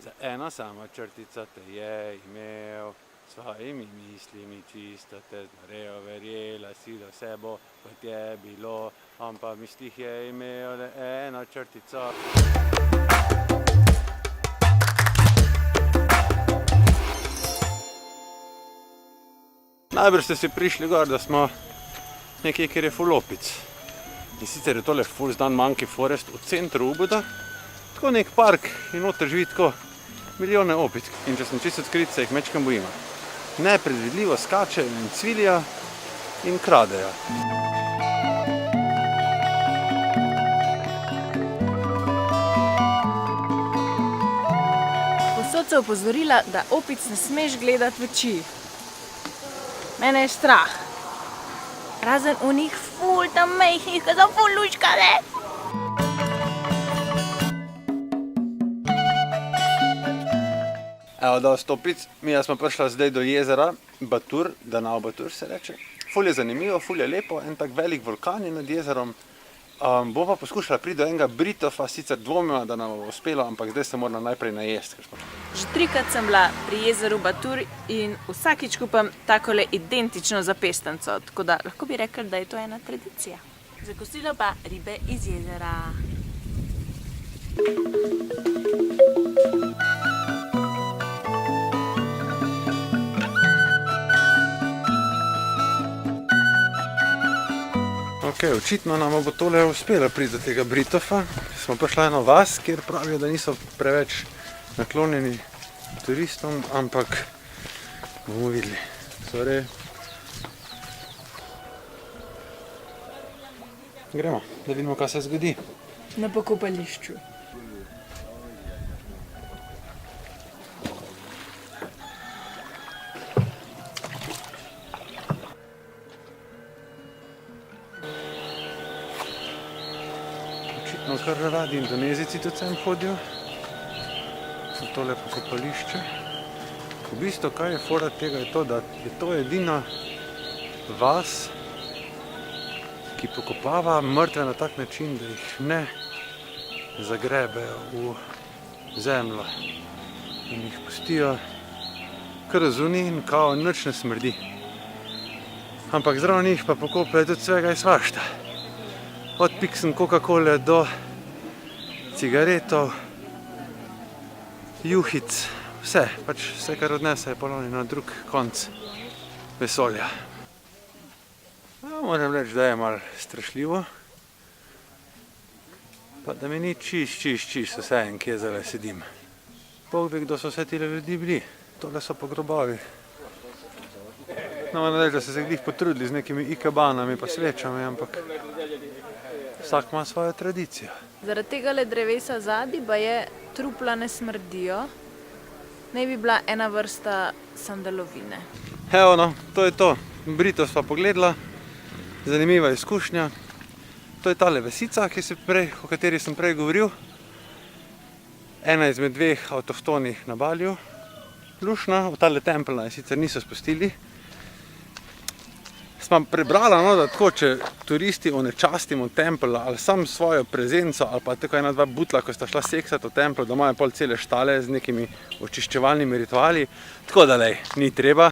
Za ena sama črtica te je imel, svojimi mislimi čisto te znorejo, verjela si, da vse bo, kot je bilo, on pa v mislih je imel le eno črtico. Najbrž ste si prišli gor, da smo nekje, kjer je ful opic. In sicer je tole ful znan Monkey Forest v centru Ubuda. Tako nek park in noter živi tako milijone opic. In če sem čisto odkrit, se jih mečkam bojima. Nepredvidljivo skačejo in cvilijo in kradejo. Povsod so opozorila, da opic ne smeš gledati v oči. Mene je strah. Razen unih ful tam majhnih, ki so ful lučkane. Evo, dosti opic. Mija smo prišla zdaj do jezera Batur, Danau Batur se reče. Ful je zanimivo, ful je lepo, en tak velik vulkan je nad jezerom. Bom pa poskušala priti do enega Britofa, sicer dvomima, da nam bo uspelo, ampak zdaj se moram najprej najesti. Že 3-krat sem bila pri jezeru Batur in vsakič kupam takole identično zapestanco, tako da lahko bi rekli, da je to ena tradicija. Za kosilo pa ribe iz jezera. Ok, očitno nam bo tole uspelo priti do tega Britofa. Smo prišli na vas, kjer pravijo, da niso preveč naklonjeni turistom, ampak bomo videli. Sorry. Gremo, da vidimo, kaj se zgodi. Na pokopališču. Očitno kar radi Indonezijci tudi sem hodijo. Na tole pokopališče. V bistvu, kaj je fora tega, je to, da je to edina vas, ki pokopava mrtve na tak način, da jih ne zagrebejo v zemljo in jih pustijo kar zunaj in kao nič ne smrdi. Ampak zraven njih pa pokopljajo tudi svega in svašta. Od piksen Coca-Cole do cigaretov, juhic, vse, pač vse, kar odnese, je ponovno na drug konc vesolja. Moram reči, da je malo strašljivo, pa da mi ni čist vse en, kje zdaj sedim. Bog ve, kdo so vse tile ljudi bili. Tole so pa grobovi. No, moram reči, da so se glih potrudili z nekimi ikebanami pa svečami, ampak vsak ima svojo tradicijo. Zaradi tegale drevesa zadaj pa je trupla ne smrdijo. Naj bi bila ena vrsta sandalovine. Evo no, to je to. Brito sva pogledala. Zanimiva izkušnja. To je tale vasica, o kateri sem prej govoril. Ena izmed dveh avtohtonih na Baliju. Lušna, v tale tempelj sicer niso spustili. Sem prebrala, no, da tako, če turisti onečastimo tempelj ali sam svojo prezenco ali pa tako ena dva butla, ko sta šla seksati v tempelj, da imajo pol cele štale z nekimi očiščevalnimi rituali. Tako da lej, ni treba.